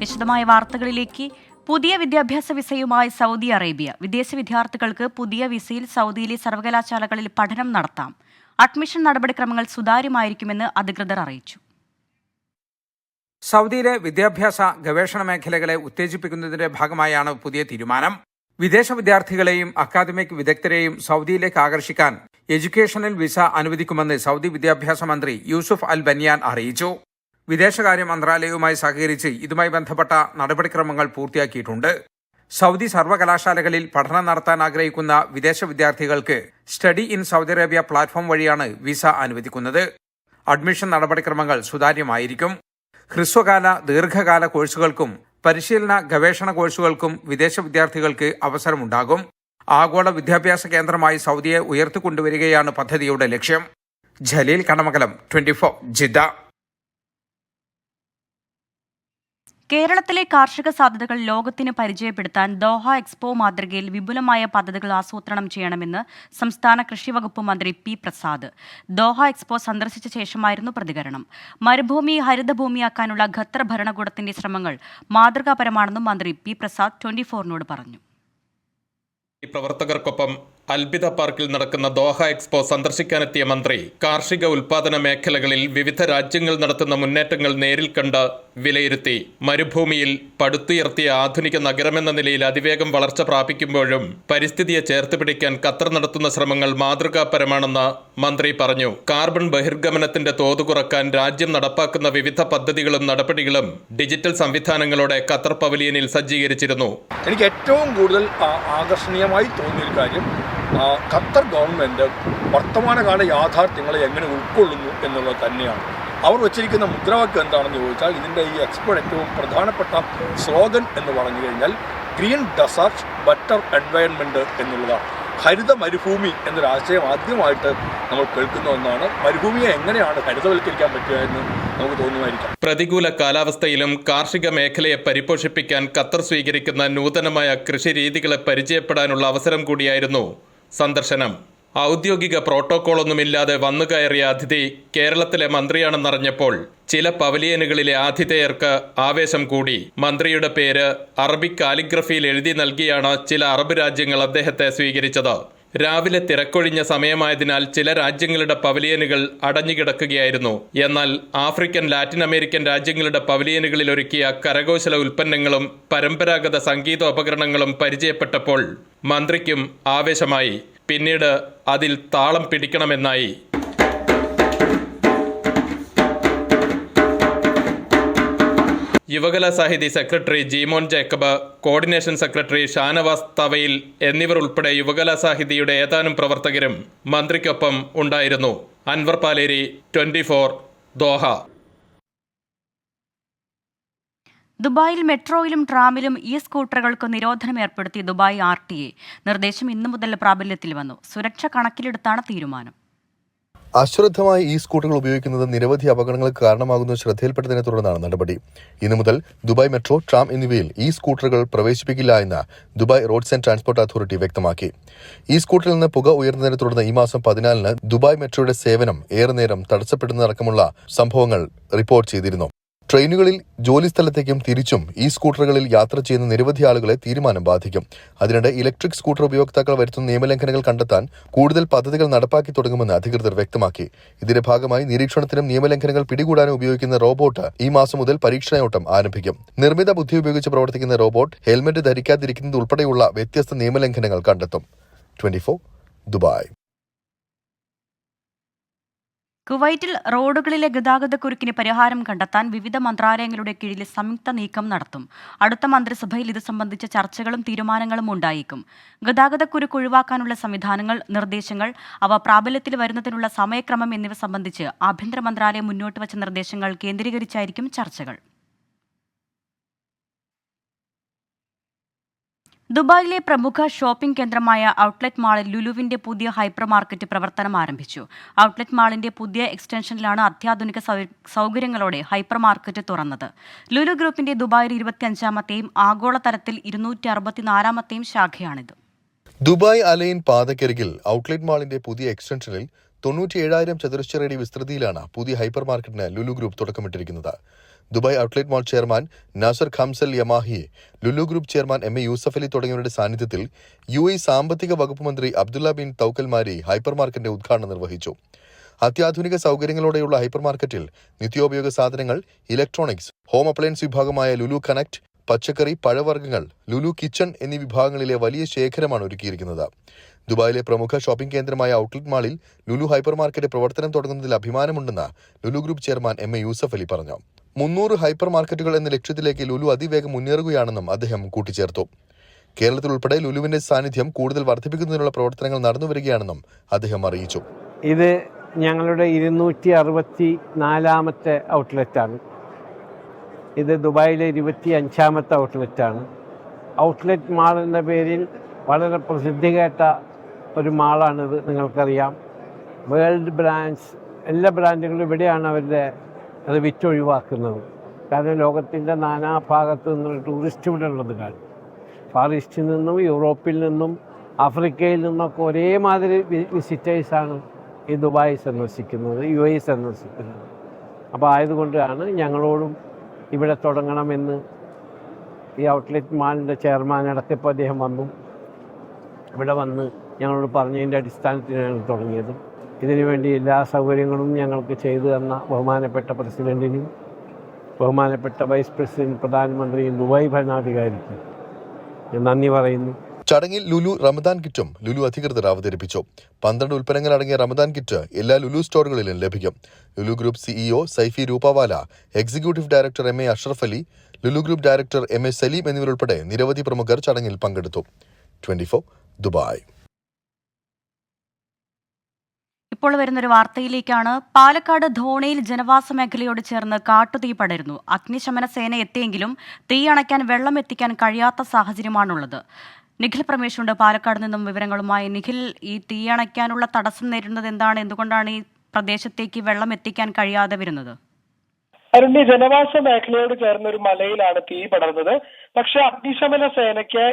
വിശദമായ വാർത്തകളിലേക്ക്. പുതിയ വിദ്യാഭ്യാസ വിസയുമായി സൗദി അറേബ്യ. വിദേശ വിദ്യാർത്ഥികൾക്ക് പുതിയ വിസയിൽ സൗദിയിലെ സർവകലാശാലകളിൽ പഠനം നടത്താം. അഡ്മിഷൻ നടപടിക്രമങ്ങൾ സുതാര്യമായിരിക്കുമെന്ന് അധികൃതർ അറിയിച്ചു. സൗദിയിലെ വിദ്യാഭ്യാസ ഗവേഷണ മേഖലകളെ ഉത്തേജിപ്പിക്കുന്നതിന്റെ ഭാഗമായാണ് പുതിയ തീരുമാനം. വിദേശ വിദ്യാർത്ഥികളെയും അക്കാദമിക് വിദഗ്ധരെയും സൗദിയിലേക്ക് ആകർഷിക്കാൻ എഡ്യൂക്കേഷണൽ വിസ അനുവദിക്കുമെന്ന് സൗദി വിദ്യാഭ്യാസ മന്ത്രി യൂസുഫ് അൽ ബനിയാൻ അറിയിച്ചു. വിദേശകാര്യ മന്ത്രാലയവുമായി സഹകരിച്ച് ഇതുമായി ബന്ധപ്പെട്ട നടപടിക്രമങ്ങൾ പൂർത്തിയാക്കിയിട്ടുണ്ട്. സൗദി സർവകലാശാലകളിൽ പഠനം നടത്താൻ ആഗ്രഹിക്കുന്ന വിദേശ വിദ്യാർത്ഥികൾക്ക് study in Saudi Arabia platform വഴിയാണ് വിസ അനുവദിക്കുന്നത്. അഡ്മിഷൻ നടപടിക്രമങ്ങൾ സുതാര്യമായിരിക്കും. ഹ്രസ്വകാല ദീർഘകാല കോഴ്സുകൾക്കും പരിശീലന ഗവേഷണ കോഴ്സുകൾക്കും വിദേശ വിദ്യാർത്ഥികൾക്ക് അവസരമുണ്ടാകും. ആഗോള വിദ്യാഭ്യാസ കേന്ദ്രമായി സൗദിയെ ഉയർത്തിക്കൊണ്ടുവരികയാണ് പദ്ധതിയുടെ ലക്ഷ്യം. ജലീൽ കണമകലം, 24 ജിദ്ദ. കേരളത്തിലെ കാർഷിക സാധ്യതകൾ ലോകത്തിന് പരിചയപ്പെടുത്താൻ ദോഹ എക്സ്പോ മാതൃകയിൽ വിപുലമായ പദ്ധതികൾ ആസൂത്രണം ചെയ്യണമെന്ന് സംസ്ഥാന കൃഷി വകുപ്പ് മന്ത്രി പി പ്രസാദ്. ദോഹ എക്സ്പോ സന്ദർശിച്ച ശേഷമായിരുന്നു പ്രതികരണം. മരുഭൂമി ഹരിതഭൂമിയാക്കാനുള്ള ഖത്തർ ഭരണകൂടത്തിന്റെ ശ്രമങ്ങൾ മാതൃകാപരമാണെന്നും മന്ത്രി പി പ്രസാദ് 24നോട് പറഞ്ഞു. പ്രവർത്തകർക്കൊപ്പം അൽബിദ പാർക്കിൽ നടക്കുന്ന ദോഹ എക്സ്പോ സന്ദർശിക്കാനെത്തിയ മന്ത്രി കാർഷിക ഉൽപാദന മേഖലകളിൽ വിവിധ രാജ്യങ്ങൾ നടത്തുന്ന മുന്നേറ്റങ്ങൾ നേരിൽ കണ്ട് വിലയിരുത്തി. മരുഭൂമിയിൽ പടുത്തുയർത്തിയ ആധുനിക നഗരമെന്ന നിലയിൽ അതിവേഗം വളർച്ച പ്രാപിക്കുമ്പോഴും പരിസ്ഥിതിയെ ചേർത്ത് പിടിക്കാൻ ഖത്തർ നടത്തുന്ന ശ്രമങ്ങൾ മാതൃകാപരമാണെന്ന് മന്ത്രി പറഞ്ഞു. കാർബൺ ബഹിർഗമനത്തിന്റെ തോത് കുറക്കാൻ രാജ്യം നടപ്പാക്കുന്ന വിവിധ പദ്ധതികളും നടപടികളും ഡിജിറ്റൽ സംവിധാനങ്ങളോടെ ഖത്തർ പവലിയനിൽ സജ്ജീകരിച്ചിരുന്നു. എനിക്ക് ഏറ്റവും കൂടുതൽ ആകർഷണീയമായി തോന്നിയൊരു കാര്യം ഖത്തർ ഗവൺമെൻറ് വർത്തമാനകാല യാഥാർത്ഥ്യങ്ങളെ എങ്ങനെ ഉൾക്കൊള്ളുന്നു എന്നുള്ളത് തന്നെയാണ്. അവർ വച്ചിരിക്കുന്ന മുദ്രാവാക്യം എന്താണെന്ന് ചോദിച്ചാൽ ഇതിൻ്റെ ഈ എക്സ്പോ ഏറ്റവും പ്രധാനപ്പെട്ട സ്ലോഗൻ എന്ന് പറഞ്ഞു കഴിഞ്ഞാൽ ഗ്രീൻ ഡെസേർട്ട് ബെറ്റർ എൻവയൺമെൻറ്റ് എന്നുള്ളതാണ്. ഹരിത മരുഭൂമി എന്നൊരാശയം ആദ്യമായിട്ട് നമ്മൾ കേൾക്കുന്ന ഒന്നാണ്. മരുഭൂമിയെ എങ്ങനെയാണ് ഹരിതവൽക്കരിക്കാൻ പറ്റുക എന്ന് നമുക്ക് തോന്നുമായിരിക്കാം. പ്രതികൂല കാലാവസ്ഥയിലും കാർഷിക മേഖലയെ പരിപോഷിപ്പിക്കാൻ ഖത്തർ സ്വീകരിക്കുന്ന നൂതനമായ കൃഷി രീതികളെ പരിചയപ്പെടാനുള്ള അവസരം കൂടിയായിരുന്നു സന്ദർശനം. ഔദ്യോഗിക പ്രോട്ടോക്കോളൊന്നുമില്ലാതെ വന്നുകയറിയ അതിഥി കേരളത്തിലെ മന്ത്രിയാണെന്നറിഞ്ഞപ്പോൾ ചില പവലിയനുകളിലെ ആതിഥേയർക്ക് ആവേശം കൂടി. മന്ത്രിയുടെ പേര് അറബിക് കാലിഗ്രഫിയിൽ എഴുതി നൽകിയാണ് ചില അറബ് രാജ്യങ്ങൾ അദ്ദേഹത്തെ സ്വീകരിച്ചത്. രാവിലെ തിരക്കൊഴിഞ്ഞ സമയമായതിനാൽ ചില രാജ്യങ്ങളുടെ പവലിയനുകൾ അടഞ്ഞുകിടക്കുകയായിരുന്നു. എന്നാൽ ആഫ്രിക്കൻ ലാറ്റിൻ അമേരിക്കൻ രാജ്യങ്ങളുടെ പവലിയനുകളിൽ ഒരുക്കിയ കരകൗശല ഉൽപ്പന്നങ്ങളും പരമ്പരാഗത സംഗീതോപകരണങ്ങളും പരിചയപ്പെട്ടപ്പോൾ മന്ത്രിക്കും ആവേശമായി. പിന്നീട് അതിൽ താളം പിടിക്കണമെന്നായി. Yuvakala Sahithi secretary Jeemon Jacob, coordination secretary Shanavas Thavayil എന്നിവർ ഉൾപ്പെടെ യുവകലാ സാഹിതിയുടെ ഏതാനും പ്രവർത്തകരും മന്ത്രിക്കൊപ്പം ഉണ്ടായിരുന്നു. അൻവർ പാലേരി, 24 ദോഹ. ദുബായിൽ മെട്രോയിലും ട്രാമിലും സ്കൂട്ടറുകൾക്ക് നിരോധനം ഏർപ്പെടുത്തി ദുബായ് RTA. നിർദ്ദേശം ഇന്നു മുതൽ പ്രാബല്യത്തിൽ വന്നു. സുരക്ഷ കണക്കിലെടുത്താണ് തീരുമാനം. അശ്രദ്ധമായി സ്കൂട്ടറുകൾ ഉപയോഗിക്കുന്നത് നിരവധി അപകടങ്ങൾക്ക് കാരണമാകുന്നത് ശ്രദ്ധയിൽപ്പെട്ടതിനെ തുടർന്നാണ് നടപടി. ഇന്നു മുതൽ ദുബായ് മെട്രോ, ട്രാം എന്നിവയിൽ സ്കൂട്ടറുകൾ പ്രവേശിപ്പിക്കില്ല എന്ന് Dubai roads and transport authority വ്യക്തമാക്കി. സ്കൂട്ടറിൽ നിന്ന് പുക ഉയർന്നതിനെ തുടർന്ന് ഈ മാസം 14-ന് ദുബായ് മെട്രോയുടെ സേവനം ഏറെ നേരം തടസ്സപ്പെടുന്നതടക്കമുള്ള സംഭവങ്ങൾ റിപ്പോർട്ട് ചെയ്തിരുന്നു. ട്രെയിനുകളിൽ ജോലിസ്ഥലത്തേക്കും തിരിച്ചും സ്കൂട്ടറുകളിൽ യാത്ര ചെയ്യുന്ന നിരവധി ആളുകളെ തീരുമാനം ബാധിക്കും. അതിനിടെ ഇലക്ട്രിക് സ്കൂട്ടർ ഉപയോക്താക്കൾ വരുത്തുന്ന നിയമലംഘനങ്ങൾ കണ്ടെത്താൻ കൂടുതൽ പദ്ധതികൾ നടപ്പാക്കി തുടങ്ങുമെന്ന് അധികൃതർ വ്യക്തമാക്കി. ഇതിന്റെ ഭാഗമായി നിരീക്ഷണത്തിനും നിയമലംഘനങ്ങൾ പിടികൂടാനും ഉപയോഗിക്കുന്ന റോബോട്ട് ഈ മാസം മുതൽ പരീക്ഷണയോട്ടം ആരംഭിക്കും. നിർമ്മിത ബുദ്ധി ഉപയോഗിച്ച് പ്രവർത്തിക്കുന്ന റോബോട്ട് ഹെൽമറ്റ് ധരിക്കാതിരിക്കുന്നത് ഉൾപ്പെടെയുള്ള വ്യത്യസ്ത നിയമലംഘനങ്ങൾ കണ്ടെത്തും. 24 ദുബായ്. കുവൈറ്റിൽ റോഡുകളിലെ ഗതാഗതക്കുരുക്കിന് പരിഹാരം കണ്ടെത്താൻ വിവിധ മന്ത്രാലയങ്ങളുടെ കീഴിൽ സംയുക്ത നീക്കം നടത്തും. അടുത്ത മന്ത്രിസഭയിൽ ഇത് സംബന്ധിച്ച ചർച്ചകളും തീരുമാനങ്ങളും ഉണ്ടായേക്കും. ഗതാഗതക്കുരുക്ക് ഒഴിവാക്കാനുള്ള സംവിധാനങ്ങൾ, നിർദ്ദേശങ്ങൾ, അവ പ്രാബല്യത്തിൽ വരുന്നതിനുള്ള സമയക്രമം എന്നിവ സംബന്ധിച്ച് ആഭ്യന്തര മന്ത്രാലയം മുന്നോട്ട് വച്ച നിർദ്ദേശങ്ങൾ കേന്ദ്രീകരിച്ചായിരിക്കും ചർച്ചകൾ. ദുബായിലെ പ്രമുഖ ഷോപ്പിംഗ് കേന്ദ്രമായ ഔട്ട്ലെറ്റ് മാളിൽ ലുലുവിന്റെ പുതിയ ഹൈപ്പർ മാർക്കറ്റ് പ്രവർത്തനം ആരംഭിച്ചു. ഔട്ട്ലെറ്റ് മാളിന്റെ പുതിയ എക്സ്റ്റൻഷനിലാണ് അത്യാധുനിക സൗകര്യങ്ങളോടെ ഹൈപ്പർ മാർക്കറ്റ് തുറന്നത്. ലുലു ഗ്രൂപ്പിന്റെ ദുബായിൽ 25-ാമത്തെയും ആഗോളതലത്തിൽ 264-ാമത്തെയും ശാഖയാണിത്. ദുബായ് അലൈൻ പാതക്കരികിൽ ഔട്ട്ലെറ്റ് മാളിന്റെ പുതിയ എക്സ്റ്റൻഷനിൽ 97,000 ചതുരശ്രയടി വിസ്തൃതിയിലാണ് പുതിയ ഹൈപ്പർ മാർക്കറ്റിന് ലുലു ഗ്രൂപ്പ് തുടക്കമിട്ടിരിക്കുന്നത്. Dubai outlet mall chairman Nasser ഖംസൽ യമാഹിയെ, Lulu group chairman MA. Yusuff Ali തുടങ്ങിയവരുടെ സാന്നിധ്യത്തിൽ UAE സാമ്പത്തിക വകുപ്പ് മന്ത്രി Abdullah bin Touq Al Marri hyper മാർക്കറ്റിന്റെ ഉദ്ഘാടനം നിർവഹിച്ചു. അത്യാധുനിക സൗകര്യങ്ങളോടെയുള്ള ഹൈപ്പർ മാർക്കറ്റിൽ നിത്യോപയോഗ സാധനങ്ങൾ, ഇലക്ട്രോണിക്സ്, ഹോം അപ്ലയൻസ് വിഭാഗമായ ലുലു കണക്ട്, പച്ചക്കറി, പഴവർഗ്ഗങ്ങൾ, ലുലു കിച്ചൺ എന്നീ വിഭാഗങ്ങളിലെ വലിയ ശേഖരമാണ് ഒരുക്കിയിരിക്കുന്നത്. ദുബായിലെ പ്രമുഖ ഷോപ്പിംഗ് കേന്ദ്രമായ ഔട്ട്ലെറ്റ് മാളിൽ ലുലു ഹൈപ്പർ മാർക്കറ്റ് പ്രവർത്തനം തുടങ്ങുന്നതിൽ അഭിമാനമുണ്ടെന്ന് Lulu group chairman MA. Yusuff Ali പറഞ്ഞു. 300 ഹൈപ്പർ മാർക്കറ്റുകൾ എന്ന ലക്ഷ്യത്തിലേക്ക് ലുലു അതിവേഗം മുന്നേറുകയാണെന്നും അദ്ദേഹം കൂട്ടിച്ചേർത്തു. കേരളത്തിൽ ഉൾപ്പെടെ ലുലുവിന്റെ സാന്നിധ്യം കൂടുതൽ വർദ്ധിപ്പിക്കുന്നതിനുള്ള പ്രവർത്തനങ്ങൾ നടന്നുവരികയാണെന്നും അദ്ദേഹം അറിയിച്ചു. ഇത് ഞങ്ങളുടെ 264ാമത്തെ ഔട്ട്ലെറ്റാണ്. ഇത് ദുബായിലെ 25ാമത്തെ ഔട്ട്ലെറ്റാണ്. ഔട്ട്ലെറ്റ് മാൾ എന്ന പേരിൽ വളരെ പ്രസിദ്ധി കേട്ട ഒരു മാളാണിത്. നിങ്ങൾക്കറിയാം, വേൾഡ് ബ്രാൻഡ്സ്, എല്ലാ ബ്രാൻഡുകളും ഇവിടെയാണ് അത് വിറ്റൊഴിവാക്കുന്നത്. കാരണം ലോകത്തിൻ്റെ നാനാഭാഗത്തു നിന്നുള്ള ടൂറിസ്റ്റ് ഇവിടെ ഉള്ളത് കാരണം ഫാർ ഈസ്റ്റിൽ നിന്നും യൂറോപ്പിൽ നിന്നും ആഫ്രിക്കയിൽ നിന്നൊക്കെ ഒരേമാതിരി വിസിറ്റേഴ്സാണ് ഈ ദുബായ് സന്ദർശിക്കുന്നത്, UAE സന്ദർശിക്കുന്നത്. അപ്പോൾ ആയതുകൊണ്ടാണ് ഞങ്ങളോടും ഇവിടെ തുടങ്ങണമെന്ന് ഈ ഔട്ട്ലെറ്റ് മാളിൻ്റെ ചെയർമാൻ അടക്കപ്പോൾ അദ്ദേഹം ഇവിടെ വന്ന് ഞങ്ങളോട് പറഞ്ഞതിൻ്റെ അടിസ്ഥാനത്തിലാണ് തുടങ്ങിയത്. ഇതിനുവേണ്ടി എല്ലാ സൗകര്യങ്ങളും ഞങ്ങൾക്ക് ചെയ്തു തന്ന ബഹുമാനപ്പെട്ട പ്രസിഡന്റിനും ബഹുമാനപ്പെട്ട വൈസ് പ്രസിഡന്റ്, പ്രധാനമന്ത്രിയും ദുബായ് ഭരണാധികാരിക്കും ഞാൻ നന്ദി പറയുന്നു. ചടങ്ങിൽ ലുലു റമദാൻ കിറ്റും ലുലു അധികൃതർ അവതരിപ്പിച്ചു. 12 ഉൽപ്പന്നങ്ങൾ അടങ്ങിയ റമദാൻ കിറ്റ് എല്ലാ ലുലു സ്റ്റോറുകളിലും ലഭിക്കും. Lulu group CEO Saifee Rupawala, executive director M.A. Ashraf Ali, Lulu group director M.A. Saleem എന്നിവരുൾപ്പെടെ നിരവധി പ്രമുഖർ ചടങ്ങിൽ പങ്കെടുത്തു. 24 ദുബായ്. ഇപ്പോൾ വരുന്നൊരു വാർത്തയിലേക്കാണ്. പാലക്കാട് ധോണിയിൽ ജനവാസ മേഖലയോട് ചേർന്ന് കാട്ടുതീ പടരുന്നു. അഗ്നിശമന സേന എത്തിയെങ്കിലും തീ അണയ്ക്കാൻ വെള്ളം എത്തിക്കാൻ കഴിയാത്ത സാഹചര്യമാണുള്ളത്. നിഖിൽ പ്രമേശുണ്ട് പാലക്കാട് നിന്നും വിവരങ്ങളുമായി. നിഖിൽ, ഈ തീ അണയ്ക്കാനുള്ള തടസ്സം നേരിടുന്നത് എന്താണ്? എന്തുകൊണ്ടാണ് ഈ പ്രദേശത്തേക്ക് വെള്ളം എത്തിക്കാൻ കഴിയാതെ വരുന്നത്? അരുണ്യ, ജനവാസ മേഖലയോട് ചേർന്ന ഒരു മലയിലാണ് തീ പടർന്നത്. പക്ഷെ അഗ്നിശമന സേനയ്ക്ക്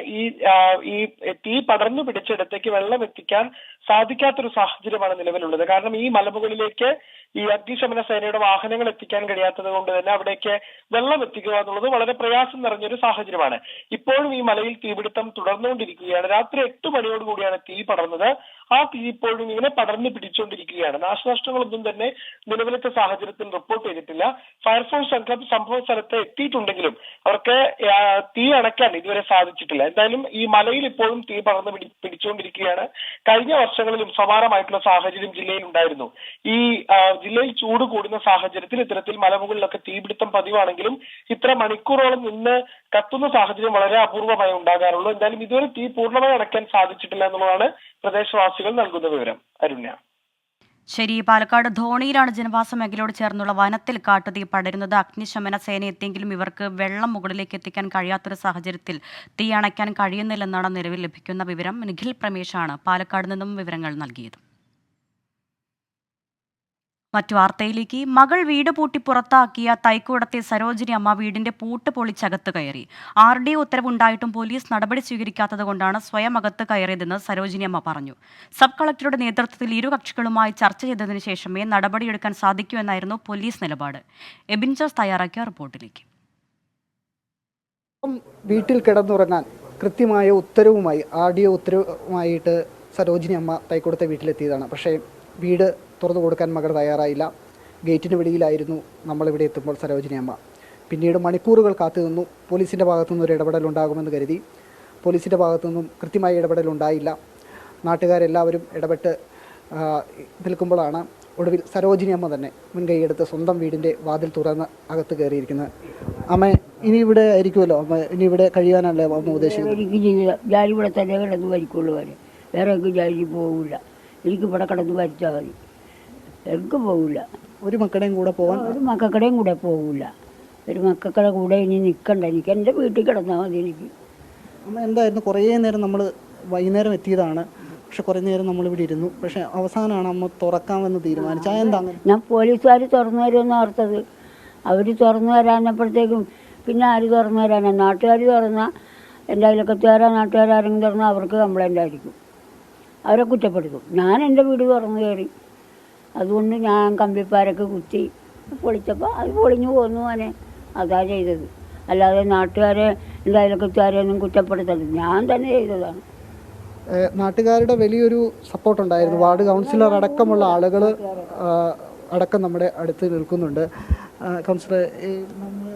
ഈ തീ പടർന്നു പിടിച്ചിടത്തേക്ക് വെള്ളം എത്തിക്കാൻ സാധിക്കാത്തൊരു സാഹചര്യമാണ് നിലവിലുള്ളത്. കാരണം ഈ മലമുകളിലേക്ക് ഈ അഗ്നിശമന സേനയുടെ വാഹനങ്ങൾ എത്തിക്കാൻ കഴിയാത്തത് കൊണ്ട് തന്നെ അവിടേക്ക് വെള്ളം എത്തിക്കുക എന്നുള്ളത് വളരെ പ്രയാസം നിറഞ്ഞൊരു സാഹചര്യമാണ്. ഇപ്പോഴും ഈ മലയിൽ തീപിടുത്തം തുടർന്നുകൊണ്ടിരിക്കുകയാണ്. രാത്രി 8 മണിയോടുകൂടിയാണ് തീ പടർന്നത്. ആ തീ ഇപ്പോഴും ഇങ്ങനെ പടർന്നു പിടിച്ചുകൊണ്ടിരിക്കുകയാണ്. നാശനഷ്ടങ്ങളൊന്നും തന്നെ നിലവിലത്തെ സാഹചര്യത്തിൽ റിപ്പോർട്ട് ചെയ്തിട്ടില്ല. ഫയർഫോഴ്സ് സംഘം സംഭവ സ്ഥലത്ത് എത്തിയിട്ടുണ്ടെങ്കിലും അവർക്ക് തീ അണയ്ക്കാൻ ഇതുവരെ സാധിച്ചിട്ടില്ല. എന്തായാലും ഈ മലയിൽ ഇപ്പോഴും തീ പടർന്നു പിടിച്ചുകൊണ്ടിരിക്കുകയാണ്. കഴിഞ്ഞ വർഷങ്ങളിലും സമാനമായിട്ടുള്ള സാഹചര്യം ജില്ലയിൽ ഉണ്ടായിരുന്നു. ഈ ജില്ലയിൽ ചൂട് കൂടുന്ന സാഹചര്യത്തിൽ ഇത്തരത്തിൽ മലമുകളിലൊക്കെ തീപിടുത്തം പതിവാണെങ്കിലും ഇത്ര മണിക്കൂറോളം നിന്ന് കത്തുന്ന സാഹചര്യം വളരെ അപൂർവമായി ഉണ്ടാകാറുള്ളൂ. എന്തായാലും ഇതുവരെ തീ പൂർണ്ണമായി അണയ്ക്കാൻ സാധിച്ചിട്ടില്ല എന്നുള്ളതാണ് പ്രദേശവാസികൾ നൽകുന്ന വിവരം. അരുണ്യ. ശരി, പാലക്കാട് ധോണിയിലാണ് ജനവാസ മേഖലയോട് ചേർന്നുള്ള വനത്തിൽ കാട്ടുതീ പടരുന്നത്. അഗ്നിശമന സേന എത്തിയെങ്കിലും ഇവർക്ക് വെള്ളം മുകളിലേക്ക് എത്തിക്കാൻ കഴിയാത്തൊരു സാഹചര്യത്തിൽ തീ അണയ്ക്കാൻ കഴിയുന്നില്ലെന്നാണ് നിലവിൽ ലഭിക്കുന്ന വിവരം. നിഖിൽ പ്രമേശാണ് പാലക്കാട് നിന്നും വിവരങ്ങൾ നൽകിയത്. മറ്റു വാർത്തയിലേക്ക്. മകൾ വീട് പൂട്ടി പുറത്താക്കിയ തൈക്കൂടത്തെ സരോജിനി അമ്മ വീടിന്റെ പൂട്ട് പൊളിച്ചകത്ത് കയറി. RD ഉത്തരവുണ്ടായിട്ടും പോലീസ് നടപടി സ്വീകരിക്കാത്തതുകൊണ്ടാണ് സ്വയം അകത്ത് കയറിയതെന്ന് സരോജിനി അമ്മ പറഞ്ഞു. സബ് കളക്ടറുടെ നേതൃത്വത്തിൽ ഇരു കക്ഷികളുമായി ചർച്ച ചെയ്തതിനു ശേഷമേ നടപടിയെടുക്കാൻ സാധിക്കൂ എന്നായിരുന്നു പോലീസ് നിലപാട്. എബിൻ ജോസ് തയ്യാറാക്കിയ റിപ്പോർട്ടിലേക്ക്. വീട്ടിൽ കിടന്നുറങ്ങാൻ കൃത്യമായ ഉത്തരവുമായി RD ഉത്തരവുമായിട്ട് സരോജിനി അമ്മ തൈക്കൂടത്തെ വീട്ടിലെത്തിയതാണ്. പക്ഷേ വീട് തുറന്നു കൊടുക്കാൻ മകൾ തയ്യാറായില്ല. ഗേറ്റിന് വെളിയിലായിരുന്നു നമ്മളിവിടെ എത്തുമ്പോൾ സരോജിനി അമ്മ. പിന്നീട് മണിക്കൂറുകൾ കാത്തു നിന്നു. പോലീസിൻ്റെ ഭാഗത്തുനിന്ന് ഒരു ഇടപെടലുണ്ടാകുമെന്ന് കരുതി. പോലീസിൻ്റെ ഭാഗത്തുനിന്നും കൃത്യമായ ഇടപെടലുണ്ടായില്ല. നാട്ടുകാരെല്ലാവരും ഇടപെട്ട് നിൽക്കുമ്പോഴാണ് ഒടുവിൽ സരോജിനി അമ്മ തന്നെ മുൻകൈയെടുത്ത് സ്വന്തം വീടിൻ്റെ വാതിൽ തുറന്ന് അകത്ത് കയറിയിരിക്കുന്നത്. അമ്മ ഇനി ഇവിടെ ആയിരിക്കുമല്ലോ, അമ്മ ഇനി ഇവിടെ കഴിയാനല്ലേ അമ്മ ഉദ്ദേശിക്കുന്നത്? എനിക്ക് ജീവിതം ഞാൻ ഇവിടെ തന്നെ കിടന്ന് മരിക്കുള്ളൂ. വരെ വേറെ എനിക്ക് ഞാൻ പോകില്ല. എനിക്ക് ഇവിടെ കിടന്ന് മരിച്ചാൽ മതി. എനിക്ക് പോകില്ല. ഒരു മക്കളുടെയും കൂടെ പോകാൻ ഒരു മക്കളുടെയും കൂടെ പോകില്ല. ഒരു മക്കളുടെ കൂടെ ഇനി നിൽക്കണ്ട. എനിക്ക് എൻ്റെ വീട്ടിൽ കിടന്നാൽ മതി. എനിക്ക് അമ്മ എന്തായിരുന്നു, കുറേ നേരം നമ്മൾ വൈകുന്നേരം എത്തിയതാണ്. പക്ഷെ കുറേ നേരം നമ്മളിവിടെ ഇരുന്നു. പക്ഷെ അവസാനമാണ് അമ്മ തുറക്കാമെന്ന് തീരുമാനിച്ചത്. എന്താ? ഞാൻ പോലീസുകാർ തുറന്നു തരുമെന്ന് ഓർത്തത്. അവർ തുറന്നു തരാനപ്പോഴത്തേക്കും പിന്നെ ആര് തുറന്നു തരാനാണ്? നാട്ടുകാർ തുറന്നാൽ, എൻ്റെ അയൽക്കത്തുകാരോ നാട്ടുകാരെങ്കിലും തുറന്നാൽ അവർക്ക് കംപ്ലൈൻ്റ് ആയിരിക്കും. അവരെ കുറ്റപ്പെടുത്തും. ഞാൻ എൻ്റെ വീട് തുറന്നു കയറി. അതുകൊണ്ട് ഞാൻ കമ്പിപ്പാരൊക്കെ കുത്തി പൊളിച്ചപ്പോൾ അത് പൊളിഞ്ഞു പോന്നു മോനെ. അതാ ചെയ്തത്. അല്ലാതെ നാട്ടുകാരെ എൻ്റെ അയൽവക്കത്തുകാരെ ഒന്നും കുറ്റപ്പെടുത്തരുത്, ഞാൻ തന്നെ ചെയ്തതാണ്. നാട്ടുകാരുടെ വലിയൊരു സപ്പോർട്ടുണ്ടായിരുന്നു. വാർഡ് കൗൺസിലർ അടക്കമുള്ള ആളുകൾ അടക്കം നമ്മുടെ അടുത്ത് നിൽക്കുന്നുണ്ട്. കൗൺസിലർ, നമ്മൾ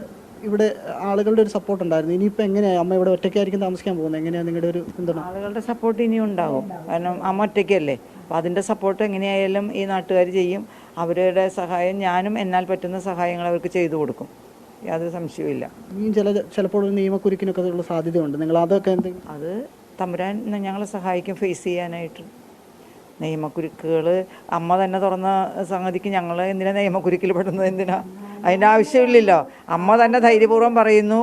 ഇവിടെ ആളുകളുടെ ഒരു സപ്പോർട്ട് ഉണ്ടായിരുന്നു. ഇനിയിപ്പോൾ എങ്ങനെയാണ് അമ്മ ഇവിടെ ഒറ്റയ്ക്കായിരിക്കും താമസിക്കാൻ പോകുന്നത്? എങ്ങനെയാണ് നിങ്ങളുടെ ഒരു പിന്തുണ? ആളുകളുടെ സപ്പോർട്ട് ഇനിയും ഉണ്ടാവും. കാരണം അമ്മ ഒറ്റയ്ക്കല്ലേ, അപ്പോൾ അതിൻ്റെ സപ്പോർട്ട് എങ്ങനെയായാലും ഈ നാട്ടുകാർ ചെയ്യും. അവരുടെ സഹായം ഞാനും എന്നാൽ പറ്റുന്ന സഹായങ്ങൾ അവർക്ക് ചെയ്തു കൊടുക്കും, യാതൊരു സംശയവും. ഇനിയും ചിലപ്പോൾ നിയമക്കുരുക്കിനൊക്കെ ഉള്ള സാധ്യതയുണ്ട്. നിങ്ങൾ അതൊക്കെ എന്തെങ്കിലും? അത് തമ്പുരാൻ ഞങ്ങളെ സഹായിക്കും ഫേസ് ചെയ്യാനായിട്ട്. നിയമക്കുരുക്കുകൾ അമ്മ തന്നെ തുറന്ന സംഗതിക്ക് ഞങ്ങൾ എന്തിനാ നിയമക്കുരുക്കിൽ പെടുന്നത്? എന്തിനാ? അതിൻ്റെ ആവശ്യമില്ലല്ലോ. അമ്മ തന്നെ ധൈര്യപൂർവ്വം പറയുന്നു,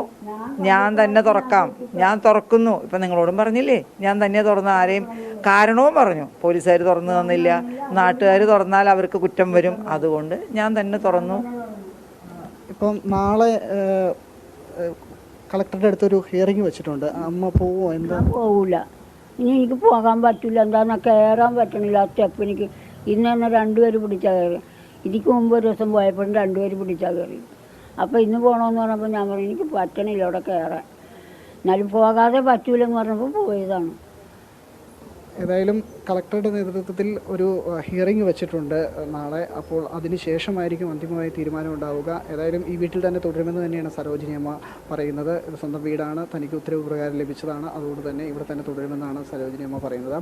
ഞാൻ തന്നെ തുറക്കാം, ഞാൻ തുറക്കുന്നു. ഇപ്പം നിങ്ങളോടും പറഞ്ഞില്ലേ, ഞാൻ തന്നെ തുറന്ന്. ആരെയും കാരണവും പറഞ്ഞു. പോലീസുകാർ തുറന്നു തന്നില്ല, നാട്ടുകാർ തുറന്നാൽ അവർക്ക് കുറ്റം വരും, അതുകൊണ്ട് ഞാൻ തന്നെ തുറന്നു. ഇപ്പം നാളെ കളക്ടറുടെ അടുത്തൊരു ഹിയറിംഗ് വെച്ചിട്ടുണ്ട്. അമ്മ പോവോ? എന്താ? പോവില്ല. ഇനി എനിക്ക് പോകാൻ പറ്റില്ല. എന്താണെന്ന് കയറാൻ പറ്റണില്ല ആ സ്റ്റെപ്പ്. എനിക്ക് ഇന്ന് തന്നെ 2 പേര് പിടിച്ചാൽ കയറി. ഇതിക്ക് മുമ്പ് ഒരു ദിവസം പോയപ്പോഴും 2 പേര് പിടിച്ചാൽ കയറി. അപ്പോൾ ഇന്ന് പോകണമെന്ന് പറഞ്ഞപ്പോൾ ഞാൻ പറഞ്ഞു എനിക്ക് പറ്റണില്ല അവിടെ കയറാൻ. എന്നാലും പോകാതെ പറ്റൂലെന്ന് പറഞ്ഞപ്പോൾ പോയതാണ്. ഏതായാലും കളക്ടറുടെ നേതൃത്വത്തിൽ ഒരു ഹിയറിംഗ് വെച്ചിട്ടുണ്ട് നാളെ. അപ്പോൾ അതിനുശേഷമായിരിക്കും അന്തിമമായ തീരുമാനം ഉണ്ടാവുക. ഏതായാലും ഈ വീട്ടിൽ തന്നെ തുടരുമെന്ന് തന്നെയാണ് സരോജിനി അമ്മ പറയുന്നത്. ഇത് സ്വന്തം വീടാണ്, തനിക്ക് ഉത്തരവ് പ്രകാരം ലഭിച്ചതാണ്, അതുകൊണ്ട് തന്നെ ഇവിടെ തന്നെ തുടരുമെന്നാണ് സരോജിനി അമ്മ പറയുന്നത്.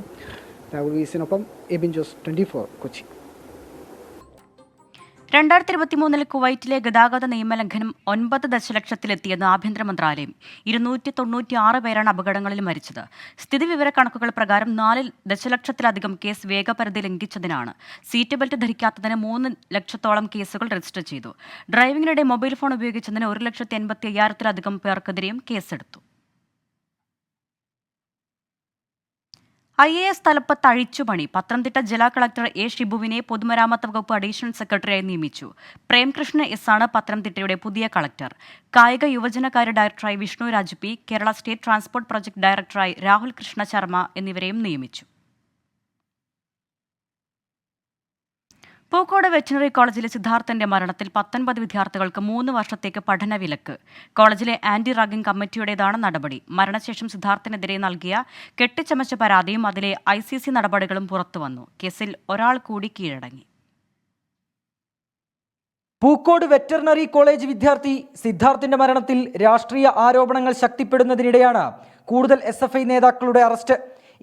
രാഹുൽ വീസിനൊപ്പം എബിൻ ജോസ്, 24 കൊച്ചി. 2023 കുവൈറ്റിലെ ഗതാഗത നിയമലംഘനം 9 ദശലക്ഷത്തിലെത്തിയെന്ന് ആഭ്യന്തര മന്ത്രാലയം. 296 പേരാണ് അപകടങ്ങളിൽ മരിച്ചത്. സ്ഥിതിവിവര കണക്കുകൾ പ്രകാരം 4 ദശലക്ഷത്തിലധികം കേസ് വേഗപരിധി ലംഘിച്ചതിനാണ്. സീറ്റ് ബെൽറ്റ് ധരിക്കാത്തതിന് 3 ലക്ഷത്തോളം കേസുകൾ രജിസ്റ്റർ ചെയ്തു. ഡ്രൈവിംഗിനിടെ മൊബൈൽ ഫോൺ ഉപയോഗിച്ചതിന് 1,85,000-ത്തിലധികം പേർക്കെതിരെയും കേസെടുത്തു. IAS തലപ്പത്ത് അഴിച്ചുപണി. പത്തനംതിട്ട ജില്ലാ കളക്ടർ എ ഷിബുവിനെ പൊതുമരാമത്ത് വകുപ്പ് അഡീഷണൽ സെക്രട്ടറിയായി നിയമിച്ചു. പ്രേംകൃഷ്ണ എസ് ആണ് പത്തനംതിട്ടയുടെ പുതിയ കളക്ടർ. കായിക യുവജനകാര്യ ഡയറക്ടറായി Vishnu Raj P, Kerala state transport project ഡയറക്ടറായി രാഹുൽ കൃഷ്ണ ശർമ്മ എന്നിവരെയും നിയമിച്ചു. പൂക്കോട് വെറ്റിനറി കോളേജിലെ സിദ്ധാർത്ഥന്റെ മരണത്തിൽ 19 വിദ്യാർത്ഥികൾക്ക് 3 വർഷത്തേക്ക് പഠന വിലക്ക്. കോളേജിലെ ആന്റി റാഗിംഗ് കമ്മിറ്റിയുടേതാണ് നടപടി. മരണശേഷം സിദ്ധാർത്ഥിനെതിരെ നൽകിയ കെട്ടിച്ചമച്ച പരാതിയും അതിലെ ICC നടപടികളും പുറത്തുവന്നു. കേസിൽ ഒരാൾ കൂടി കീഴടങ്ങി. പൂക്കോട് വെറ്ററിനറി കോളേജ് വിദ്യാർത്ഥി സിദ്ധാർത്ഥിന്റെ മരണത്തിൽ രാഷ്ട്രീയ ആരോപണങ്ങൾ ശക്തിപ്പെടുന്നതിനിടെയാണ് കൂടുതൽ SFI നേതാക്കളുടെ അറസ്റ്റ്.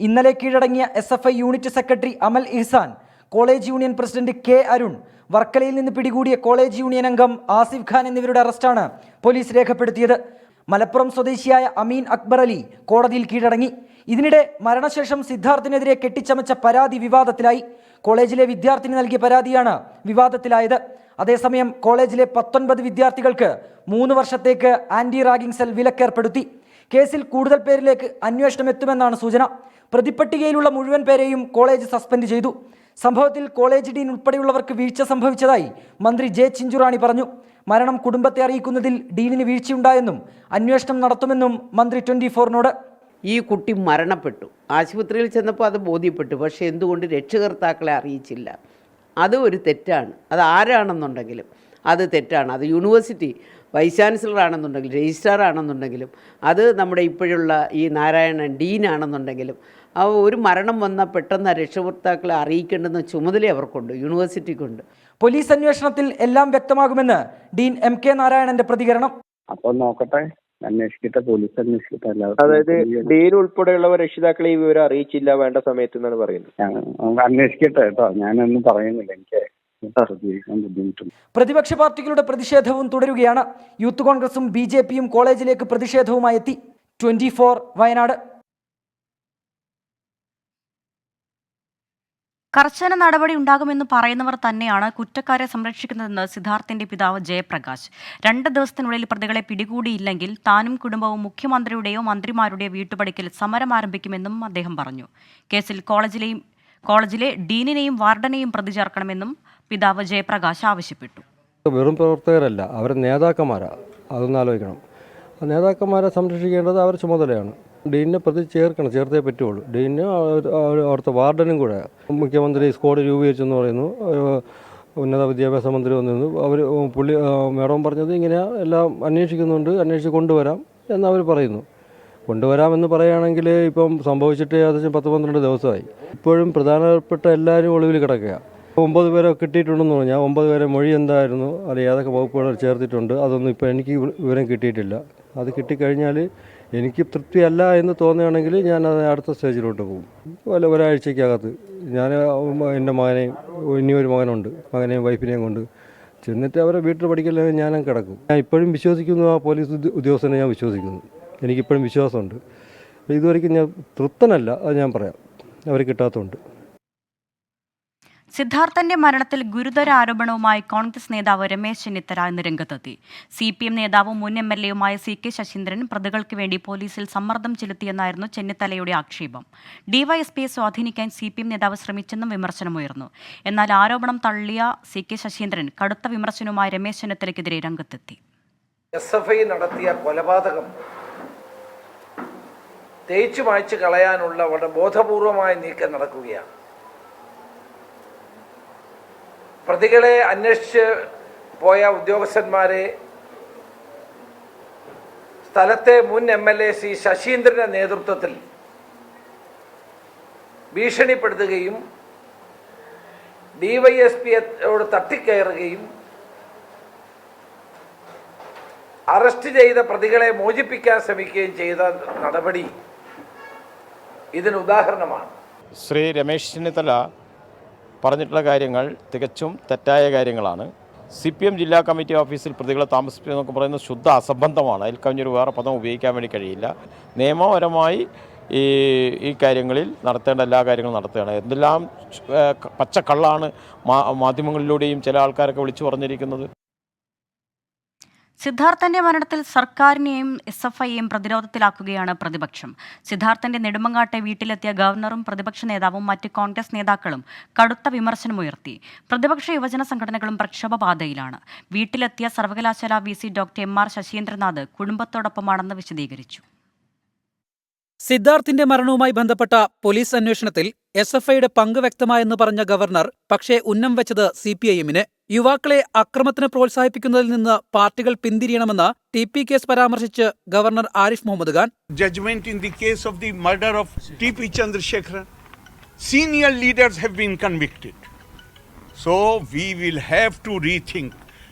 ഇന്നലെ കീഴടങ്ങിയ SFI unit secretary Amal Ihsan, college union president K Arun, വർക്കലയിൽ നിന്ന് പിടികൂടിയ കോളേജ് യൂണിയൻ അംഗം ആസിഫ് ഖാൻ എന്നിവരുടെ അറസ്റ്റാണ് പോലീസ് രേഖപ്പെടുത്തിയത്. മലപ്പുറം സ്വദേശിയായ അമീൻ അക്ബർ അലി കോടതിയിൽ കീഴടങ്ങി. ഇതിനിടെ മരണശേഷം സിദ്ധാർത്ഥിനെതിരെ കെട്ടിച്ചമച്ച പരാതി വിവാദത്തിലായി. കോളേജിലെ വിദ്യാർത്ഥിനി നൽകിയ പരാതിയാണ് വിവാദത്തിലായത്. അതേസമയം കോളേജിലെ 19 വിദ്യാർത്ഥികൾക്ക് 3 വർഷത്തേക്ക് ആന്റി റാഗിംഗ് സെൽ വിലക്കേർപ്പെടുത്തി. കേസിൽ കൂടുതൽ പേരിലേക്ക് അന്വേഷണം എത്തുമെന്നാണ് സൂചന. പ്രതിപ്പട്ടികയിലുള്ള മുഴുവൻ പേരെയും കോളേജ് സസ്പെൻഡ് ചെയ്തു. സംഭവത്തിൽ കോളേജ് ഡീൻ ഉൾപ്പെടെയുള്ളവർക്ക് വീഴ്ച സംഭവിച്ചതായി മന്ത്രി ജെ ചിഞ്ചുറാണി പറഞ്ഞു. മരണം കുടുംബത്തെ അറിയിക്കുന്നതിൽ ഡീനിന് വീഴ്ചയുണ്ടായെന്നും അന്വേഷണം നടത്തുമെന്നും മന്ത്രി 24നോട്. ഈ കുട്ടി മരണപ്പെട്ടു, ആശുപത്രിയിൽ ചെന്നപ്പോൾ അത് ബോധ്യപ്പെട്ടു. പക്ഷേ എന്തുകൊണ്ട് രക്ഷകർത്താക്കളെ അറിയിച്ചില്ല? അത് ഒരു തെറ്റാണ്. അത് ആരാണെന്നുണ്ടെങ്കിലും അത് തെറ്റാണ്. അത് യൂണിവേഴ്സിറ്റി വൈസ് ചാൻസലർ ആണെന്നുണ്ടെങ്കിലും രജിസ്ട്രാർ ആണെന്നുണ്ടെങ്കിലും അത് നമ്മുടെ ഇപ്പോഴുള്ള ഈ നാരായണൻ ഡീനാണെന്നുണ്ടെങ്കിലും ഒരു മരണം വന്നാൽ പെട്ടെന്ന് രക്ഷകർത്താക്കളെ അറിയിക്കേണ്ടുന്ന ചുമതല അവർക്കുണ്ട്, യൂണിവേഴ്സിറ്റിക്കുണ്ട്. പോലീസ് അന്വേഷണത്തിൽ എല്ലാം വ്യക്തമാകുമെന്ന് ഡീൻ MK നാരായണന്റെ പ്രതികരണം. അപ്പോൾ നോക്കട്ടെ, അന്വേഷിക്കട്ടെ, പോലീസ് അന്വേഷിക്കട്ടെ. അതായത് ഡീൻ ഉൾപ്പെടെയുള്ളവർ രക്ഷിതാക്കളെ ഈ വിവരം അറിയിച്ചില്ല വേണ്ട സമയത്ത് എന്നാണ് പറയുന്നത്. അന്വേഷിക്കട്ടെ കേട്ടോ, ഞാനൊന്നും പറയുന്നില്ല, എനിക്ക് ബുദ്ധിമുട്ടുണ്ട്. പ്രതിപക്ഷ പാർട്ടികളുടെ പ്രതിഷേധവും തുടരുകയാണ്. യൂത്ത് കോൺഗ്രസും BJPയും കോളേജിലേക്ക് പ്രതിഷേധവുമായി എത്തി. 24 വയനാട്. കർശന നടപടി ഉണ്ടാകുമെന്ന് പറയുന്നവർ തന്നെയാണ് കുറ്റക്കാരെ സംരക്ഷിക്കുന്നതെന്ന് സിദ്ധാർത്ഥിന്റെ പിതാവ് ജയപ്രകാശ്. 2 ദിവസത്തിനുള്ളിൽ പ്രതികളെ പിടികൂടിയില്ലെങ്കിൽ താനും കുടുംബവും മുഖ്യമന്ത്രിയുടെയോ മന്ത്രിമാരുടെയോ വീട്ടുപടിക്കൽ സമരം ആരംഭിക്കുമെന്നും അദ്ദേഹം പറഞ്ഞു. കേസിൽ കോളേജിലെ ഡീനിനെയും വാർഡനെയും പ്രതി ചേർക്കണമെന്നും പിതാവ് ജയപ്രകാശ് ആവശ്യപ്പെട്ടു. വെറും പ്രവർത്തകരല്ല, അവർ നേതാക്കന്മാരാണ്, അതൊന്നും ആലോചിക്കണം. നേതാക്കന്മാരെ സംരക്ഷിക്കേണ്ടത് അവരുടെ ചുമതലയാണ്. ഡീനിനെ പ്രതി ചേർത്തേ പറ്റുള്ളൂ. ഡീനിന് അവിടുത്തെ വാർഡനും കൂടെ. മുഖ്യമന്ത്രി സ്ക്വാഡ് രൂപീകരിച്ചെന്ന് പറയുന്നു. ഉന്നത വിദ്യാഭ്യാസ മന്ത്രി വന്നിരുന്നു. മേഡം പറഞ്ഞത് ഇങ്ങനെ എല്ലാം അന്വേഷിച്ച് കൊണ്ടുവരാം എന്നവർ പറയുന്നു. കൊണ്ടുവരാമെന്ന് പറയുകയാണെങ്കിൽ ഇപ്പം സംഭവിച്ചിട്ട് ഏകദേശം 10-12 ദിവസമായി. ഇപ്പോഴും പ്രധാനപ്പെട്ട എല്ലാവരും ഒളിവിൽ കിടക്കുക. 9 പേരെ കിട്ടിയിട്ടുണ്ടെന്ന് പറഞ്ഞാൽ 9 പേരെ മൊഴി എന്തായിരുന്നു, അല്ലെങ്കിൽ ഏതൊക്കെ വകുപ്പുകൾ ചേർത്തിട്ടുണ്ട്, അതൊന്നും ഇപ്പോൾ എനിക്ക് വിവരം കിട്ടിയിട്ടില്ല. അത് കിട്ടിക്കഴിഞ്ഞാൽ എനിക്ക് തൃപ്തിയല്ല എന്ന് തോന്നുകയാണെങ്കിൽ ഞാൻ അത് അടുത്ത സ്റ്റേജിലോട്ട് പോകും. ഒരാഴ്ചക്കകത്ത് ഞാൻ എൻ്റെ മകനെയും, ഇനിയൊരു മകനുണ്ട്, മകനെയും വൈഫിനെയും കൊണ്ട് ചെന്നിട്ട് അവരെ വീട്ടിൽ പഠിക്കലെങ്കിൽ ഞാനും കിടക്കും. ഞാൻ ഇപ്പോഴും വിശ്വസിക്കുന്നു, ആ പോലീസ് ഉദ്യോഗസ്ഥനെ ഞാൻ വിശ്വസിക്കുന്നു. എനിക്കിപ്പോഴും വിശ്വാസമുണ്ട്. ഇതുവരെയ്ക്കും ഞാൻ തൃപ്തനല്ല, അത് ഞാൻ പറയാം, അവർ കിട്ടാത്തതുകൊണ്ട്. സിദ്ധാർത്ഥന്റെ മരണത്തിൽ ഗുരുതര ആരോപണവുമായി കോൺഗ്രസ് നേതാവ് രമേശ് ചെന്നിത്തല ഇന്ന് രംഗത്തെത്തി. CPM നേതാവും മുൻ MLA-യുമായ CK ശശീന്ദ്രൻ പ്രതികൾക്ക് വേണ്ടി പോലീസിൽ സമ്മർദ്ദം ചെലുത്തിയെന്നായിരുന്നു ചെന്നിത്തലയുടെ ആക്ഷേപം. DYSPയെ സ്വാധീനിക്കാൻ CPM നേതാവ് ശ്രമിച്ചെന്നും വിമർശനമുയർന്നു. എന്നാൽ ആരോപണം തള്ളിയ CK ശശീന്ദ്രൻ കടുത്ത വിമർശനവുമായി രമേശ് ചെന്നിത്തലയ്ക്കെതിരെ രംഗത്തെത്തി. SFI നടത്തിയ കൊലപാതകം തേച്ചു മായ്ച്ചു കളയാനുള്ള വളരെ ബോധപൂർവമായ നീക്കം നടക്കുകയാണ്. പ്രതികളെ അന്വേഷിച്ച് പോയ ഉദ്യോഗസ്ഥന്മാരെ സ്ഥലത്തെ മുൻ MLA C ശശീന്ദ്രന്റെ നേതൃത്വത്തിൽ ഭീഷണിപ്പെടുത്തുകയും DYSPയോട് തട്ടിക്കയറുകയും അറസ്റ്റ് ചെയ്ത പ്രതികളെ മോചിപ്പിക്കാൻ ശ്രമിക്കുകയും ചെയ്ത നടപടി ഇതിന് ഉദാഹരണമാണ്. ശ്രീ രമേശ് ചെന്നിത്തല പറഞ്ഞിട്ടുള്ള കാര്യങ്ങൾ തികച്ചും തെറ്റായ കാര്യങ്ങളാണ്. CPM ജില്ലാ കമ്മിറ്റി ഓഫീസിൽ പ്രതികളെ താമസിപ്പിക്കുന്നതൊക്കെ പറയുന്നത് ശുദ്ധ അസംബന്ധമാണ്. അതിൽ കവിഞ്ഞൊരു വേറെ പദം ഉപയോഗിക്കാൻ വേണ്ടി കഴിയില്ല. നിയമപരമായി ഈ കാര്യങ്ങളിൽ നടത്തേണ്ട എല്ലാ കാര്യങ്ങളും നടത്തുകയാണ്. എന്തെല്ലാം പച്ചക്കള്ളാണ് മാധ്യമങ്ങളിലൂടെയും ചില ആൾക്കാരൊക്കെ വിളിച്ചു പറഞ്ഞിരിക്കുന്നത്. സിദ്ധാർത്ഥന്റെ മരണത്തിൽ സർക്കാരിനെയും SFIയെയും പ്രതിരോധത്തിലാക്കുകയാണ് പ്രതിപക്ഷം. സിദ്ധാർത്ഥന്റെ നെടുമങ്ങാട്ടെ വീട്ടിലെത്തിയ ഗവർണറും പ്രതിപക്ഷ നേതാവും മറ്റ് കോൺഗ്രസ് നേതാക്കളും കടുത്ത വിമർശനമുയർത്തി. പ്രതിപക്ഷ യുവജന സംഘടനകളും പ്രക്ഷോഭപാതയിലാണ്. വീട്ടിലെത്തിയ സർവകലാശാല VC ഡോക്ടർ MR ശശീന്ദ്രനാഥ് കുടുംബത്തോടൊപ്പമാണെന്ന് വിശദീകരിച്ചു. സിദ്ധാർത്ഥിന്റെ മരണവുമായി ബന്ധപ്പെട്ട പോലീസ് അന്വേഷണത്തിൽ SFIയുടെ പങ്ക് വ്യക്തമായെന്ന് പറഞ്ഞ ഗവർണർ പക്ഷേ ഉന്നം വെച്ചത് CPIഎമ്മിന്. യുവാക്കളെ അക്രമത്തിന് പ്രോത്സാഹിപ്പിക്കുന്നതിൽ നിന്ന് പാർട്ടികൾ പിന്തിരിയണമെന്ന് TP കേസ് പരാമർശിച്ച് governor Arif Mohammad Khan. Judgment in the case of the murder of TP Chandrasekharan, senior leaders have been convicted. So we will have to rethink.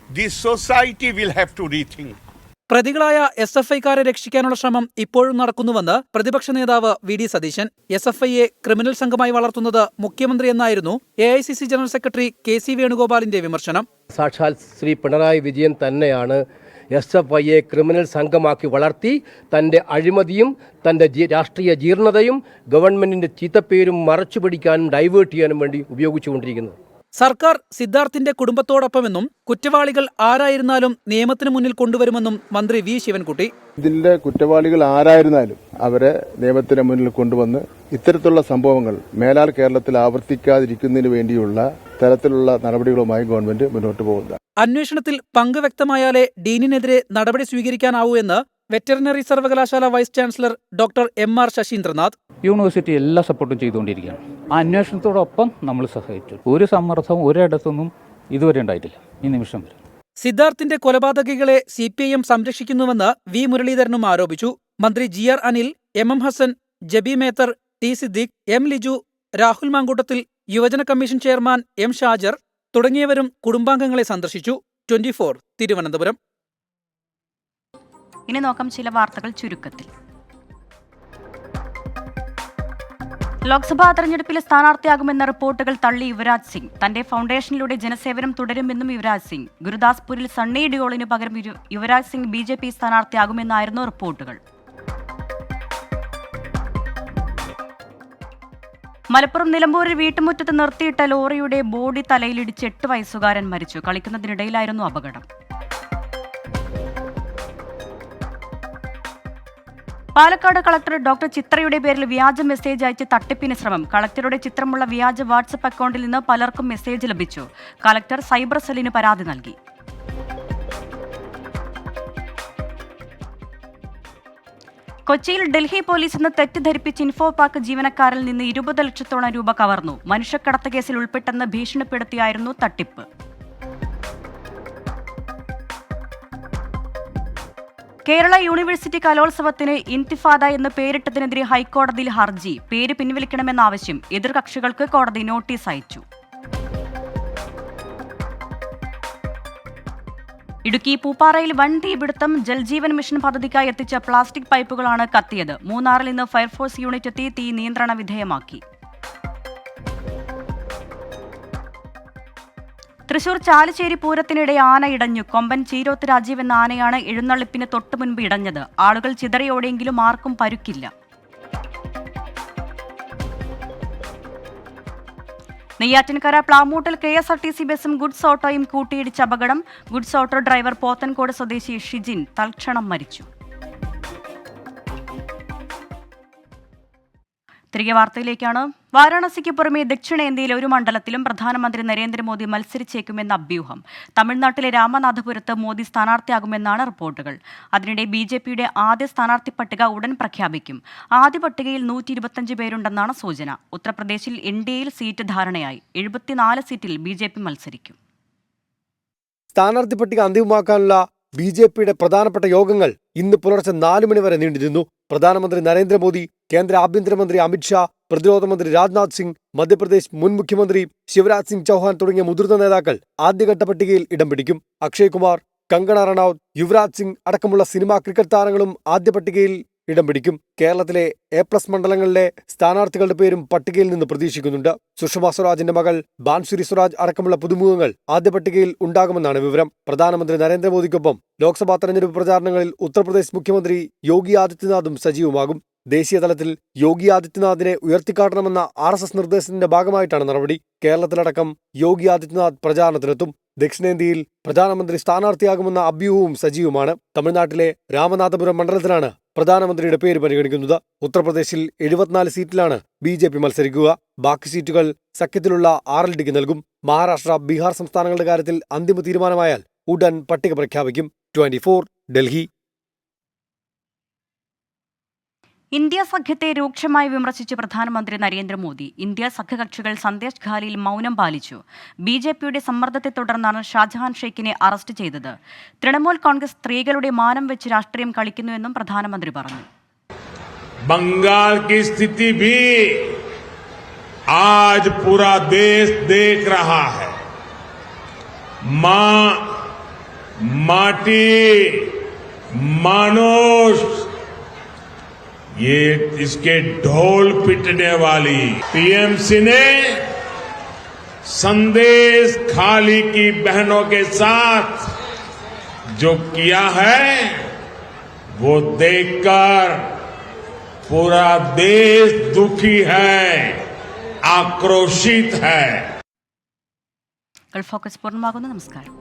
This society will have to rethink. പ്രതികളായ SFIക്കാരെ രക്ഷിക്കാനുള്ള ശ്രമം ഇപ്പോഴും നടക്കുന്നുവെന്ന് പ്രതിപക്ഷ നേതാവ് VD സതീശൻ. SFIയെ ക്രിമിനൽ സംഘമായി വളർത്തുന്നത് മുഖ്യമന്ത്രി എന്നായിരുന്നു AICC ജനറൽ സെക്രട്ടറി KC വേണുഗോപാലിന്റെ വിമർശനം. സാക്ഷാൽ ശ്രീ പിണറായി വിജയൻ തന്നെയാണ് SFIയെ ക്രിമിനൽ സംഘമാക്കി വളർത്തി തൻ്റെ അഴിമതിയും തൻ്റെ രാഷ്ട്രീയ ജീർണതയും ഗവൺമെന്റിന്റെ ചീത്തപ്പേരും മറച്ചുപിടിക്കാനും ഡൈവേർട്ട് ചെയ്യാനും വേണ്ടി ഉപയോഗിച്ചുകൊണ്ടിരിക്കുന്നത്. സർക്കാർ സിദ്ധാർത്ഥിന്റെ കുടുംബത്തോടൊപ്പമെന്നും കുറ്റവാളികൾ ആരായിരുന്നാലും നിയമത്തിന് മുന്നിൽ കൊണ്ടുവരുമെന്നും മന്ത്രി V ശിവൻകുട്ടി. ഇതിന്റെ കുറ്റവാളികൾ ആരായിരുന്നാലും അവരെ നിയമത്തിന് മുന്നിൽ കൊണ്ടുവന്ന് ഇത്തരത്തിലുള്ള സംഭവങ്ങൾ മേലാൽ കേരളത്തിൽ ആവർത്തിക്കാതിരിക്കുന്നതിന് വേണ്ടിയുള്ള തരത്തിലുള്ള നടപടികളുമായി ഗവൺമെന്റ് മുന്നോട്ട് പോകുന്നത്. അന്വേഷണത്തിൽ പങ്ക് വ്യക്തമായാലേ ഡീനിനെതിരെ നടപടി സ്വീകരിക്കാനാവൂ എന്ന് വെറ്ററിനറി സർവകലാശാല vice chancellor doctor MR Sasheendranath. University എല്ലാ സപ്പോർട്ടും ചെയ്തുകൊണ്ടിരിക്കുകയാണ്. ആ അന്വേഷണത്തോടൊപ്പം നമ്മൾ സഹായിച്ചു. ഒരു സമ്മർദ്ദവും ഒരിടത്തൊന്നും ഇതുവരെ ഉണ്ടായിട്ടില്ല ഈ നിമിഷം വരെ. സിദ്ധാർത്ഥിന്റെ കൊലപാതകികളെ CPIഎം സംരക്ഷിക്കുന്നുവെന്ന് V മുരളീധരനും ആരോപിച്ചു. മന്ത്രി GR Anil, MM Hasan, Jebi Mather, T Siddique, M Liju, Rahul Mamkootathil, യുവജന കമ്മീഷൻ ചെയർമാൻ M ഷാജർ തുടങ്ങിയവരും കുടുംബാംഗങ്ങളെ സന്ദർശിച്ചു. 24 തിരുവനന്തപുരം. ഇനി നോക്കാം ചില വാർത്തകൾ ചുരുക്കത്തിൽ. ലോക്സഭാ തെരഞ്ഞെടുപ്പിലെ സ്ഥാനാർത്ഥിയാകുമെന്ന റിപ്പോർട്ടുകൾ തള്ളി യുവരാജ് സിംഗ്. തന്റെ ഫൗണ്ടേഷനിലൂടെ ജനസേവനം തുടരുമെന്നും യുവരാജ് സിംഗ്. ഗുരുദാസ്പൂരിൽ സണ്ണി ഡിയോളിന് പകരം യുവരാജ് സിംഗ് BJP സ്ഥാനാർത്ഥിയാകുമെന്നായിരുന്നു റിപ്പോർട്ടുകൾ. മലപ്പുറം നിലമ്പൂരിൽ വീട്ടുമുറ്റത്ത് നിർത്തിയിട്ട ലോറിയുടെ ബോഡി തലയിലിടിച്ച് 8 വയസ്സുകാരൻ മരിച്ചു. കളിക്കുന്നതിനിടയിലായിരുന്നു അപകടം. പാലക്കാട് കളക്ടർ ഡോക്ടർ ചിത്രയുടെ പേരിൽ വ്യാജ മെസ്സേജ് അയച്ച് തട്ടിപ്പിന് ശ്രമം. കളക്ടറുടെ ചിത്രമുള്ള വ്യാജ വാട്സ്ആപ്പ് അക്കൗണ്ടിൽ നിന്ന് പലർക്കും മെസ്സേജ് ലഭിച്ചു. കളക്ടർ സൈബർ സെല്ലിന് പരാതി നൽകി. കൊച്ചിയിൽ ഡൽഹി പോലീസ് ഇന്ന് തെറ്റിദ്ധരിപ്പിച്ച് ഇൻഫോ പാർക്ക് ജീവനക്കാരിൽ നിന്ന് 20 ലക്ഷത്തോളം രൂപ കവർന്നു. മനുഷ്യക്കടത്ത് കേസിൽ ഉൾപ്പെട്ടെന്ന് ഭീഷണിപ്പെടുത്തിയായിരുന്നു തട്ടിപ്പ്. കേരള യൂണിവേഴ്സിറ്റി കലോത്സവത്തിന് ഇന്തിഫാദ എന്ന് പേരിട്ടതിനെതിരെ ഹൈക്കോടതിയിൽ ഹർജി. പേര് പിൻവലിക്കണമെന്ന ആവശ്യം. എതിർകക്ഷികൾക്ക് കോടതി നോട്ടീസ് അയച്ചു. ഇടുക്കി പൂപ്പാറയിൽ വൻ തീപിടുത്തം. ജൽജീവൻ മിഷൻ പദ്ധതിക്കായി എത്തിച്ച പ്ലാസ്റ്റിക് പൈപ്പുകളാണ് കത്തിയത്. മൂന്നാറിൽ നിന്ന് ഫയർഫോഴ്സ് യൂണിറ്റ് എത്തി തീ നിയന്ത്രണ വിധേയമാക്കി. തൃശൂർ ചാലിശ്ശേരി പൂരത്തിനിടെ ആന ഇടഞ്ഞു. കൊമ്പൻ ചീരോത്ത് രാജീവ് എന്ന ആനയാണ് എഴുന്നള്ളിപ്പിന് തൊട്ടുമുൻപ് ഇടഞ്ഞത്. ആളുകൾ ചിതറിയോടെയെങ്കിലും ആർക്കും പരുക്കില്ല. നെയ്യാറ്റിൻകര പ്ലാമൂട്ടിൽ KSRTC ബസും ഗുഡ്സ് ഓട്ടോയും കൂട്ടിയിടിച്ച അപകടം. ഗുഡ്സ് ഓട്ടോ ഡ്രൈവർ പോത്തൻകോട് സ്വദേശി ഷിജിൻ തൽക്ഷണം മരിച്ചു. തിരികെ വാർത്തയിലേക്കാണ്. വാരാണസിക്ക് പുറമെ ദക്ഷിണേന്ത്യയിലെ ഒരു മണ്ഡലത്തിലും പ്രധാനമന്ത്രി നരേന്ദ്രമോദി മത്സരിച്ചേക്കുമെന്ന അഭ്യൂഹം. തമിഴ്നാട്ടിലെ രാമനാഥപുരത്ത് മോദി സ്ഥാനാർത്ഥിയാകുമെന്നാണ് റിപ്പോർട്ടുകൾ. അതിനിടെ BJPയുടെ ആദ്യ സ്ഥാനാർത്ഥി പട്ടിക ഉടൻ പ്രഖ്യാപിക്കും. ആദ്യ പട്ടികയിൽ 125 പേരുണ്ടെന്നാണ് സൂചന. ഉത്തർപ്രദേശിൽ NDAയിൽ സീറ്റ് ധാരണയായി. 74 സീറ്റിൽ BJP മത്സരിക്കും. സ്ഥാനാർത്ഥി പട്ടിക അന്തിമമാക്കാനുള്ള BJPയുടെ പ്രധാനപ്പെട്ട യോഗങ്ങൾ ഇന്ന് പുലർച്ചെ 4 മണി വരെ നീണ്ടിരുന്നു. പ്രധാനമന്ത്രി നരേന്ദ്രമോദി, കേന്ദ്ര ആഭ്യന്തരമന്ത്രി അമിത്ഷാ, പ്രതിരോധ മന്ത്രി രാജ്നാഥ് സിംഗ്, മധ്യപ്രദേശ് മുൻ മുഖ്യമന്ത്രി ശിവരാജ് സിംഗ് ചൗഹാൻ തുടങ്ങിയ മുതിർന്ന നേതാക്കൾ ആദ്യഘട്ട പട്ടികയിൽ ഇടം പിടിക്കും. അക്ഷയ് കുമാർ, കങ്കണ റണൌത്ത്, യുവരാജ് സിംഗ് അടക്കമുള്ള സിനിമാ ക്രിക്കറ്റ് താരങ്ങളും ആദ്യ പട്ടികയിൽ ഇടം പിടിക്കും. കേരളത്തിലെ A+ മണ്ഡലങ്ങളിലെ സ്ഥാനാർത്ഥികളുടെ പേരും പട്ടികയിൽ നിന്ന് പ്രതീക്ഷിക്കുന്നുണ്ട്. സുഷമ സ്വരാജിന്റെ മകൾ ബാൻസുരി സ്വരാജ് അടക്കമുള്ള പുതുമുഖങ്ങൾ ആദ്യ പട്ടികയിൽ ഉണ്ടാകുമെന്നാണ് വിവരം. പ്രധാനമന്ത്രി നരേന്ദ്രമോദിക്കൊപ്പം ലോക്സഭാ തെരഞ്ഞെടുപ്പ് പ്രചാരണങ്ങളിൽ ഉത്തർപ്രദേശ് മുഖ്യമന്ത്രി യോഗി ആദിത്യനാഥും സജീവമാകും. ദേശീയ തലത്തിൽ യോഗി ആദിത്യനാഥിനെ ഉയർത്തിക്കാട്ടണമെന്ന RSS നിർദ്ദേശത്തിന്റെ ഭാഗമായിട്ടാണ് നടപടി. കേരളത്തിലടക്കം യോഗി ആദിത്യനാഥ് പ്രചാരണത്തിനെത്തും. ദക്ഷിണേന്ത്യയിൽ പ്രധാനമന്ത്രി സ്ഥാനാർത്ഥിയാകുമെന്ന അഭ്യൂഹവും സജീവമാണ്. തമിഴ്നാട്ടിലെ രാമനാഥപുരം മണ്ഡലത്തിലാണ് പ്രധാനമന്ത്രിയുടെ പേര് പരിഗണിക്കുന്നത്. ഉത്തർപ്രദേശിൽ 74 സീറ്റിലാണ് BJP മത്സരിക്കുക. ബാക്കി സീറ്റുകൾ സഖ്യത്തിലുള്ള RLDക്ക് നൽകും. മഹാരാഷ്ട്ര, ബീഹാർ സംസ്ഥാനങ്ങളുടെ കാര്യത്തിൽ അന്തിമ തീരുമാനമായാൽ ഉടൻ പട്ടിക പ്രഖ്യാപിക്കും. 24 ഡൽഹി. ഇന്ത്യ സഖ്യത്തെ രൂക്ഷമായി വിമർശിച്ച് പ്രധാനമന്ത്രി നരേന്ദ്രമോദി. ഇന്ത്യ സഖ്യകക്ഷികൾ സന്ദേശ് ഖാലിയിൽ മൗനം പാലിച്ചു. BJPയുടെ സമ്മർദ്ദത്തെ തുടർന്നാണ് ഷാജഹാൻ ഷെയ്ഖിനെ അറസ്റ്റ് ചെയ്തത്. തൃണമൂൽ കോൺഗ്രസ് സ്ത്രീകളുടെ മാനം വെച്ച് രാഷ്ട്രീയം കളിക്കുന്നുവെന്നും പ്രധാനമന്ത്രി പറഞ്ഞു. बंगाल की स्थिति भी आज पूरा देश देख रहा है. मां, माटी, मानुष, ये इसके ढोल पिटने वाली टीएमसी ने संदेश खाली की बहनों के साथ जो किया है वो देखकर पूरा देश दुखी है, आक्रोशित है. गल्फ फोकस पूर्णमाകുന്നു. നമസ്കാരം.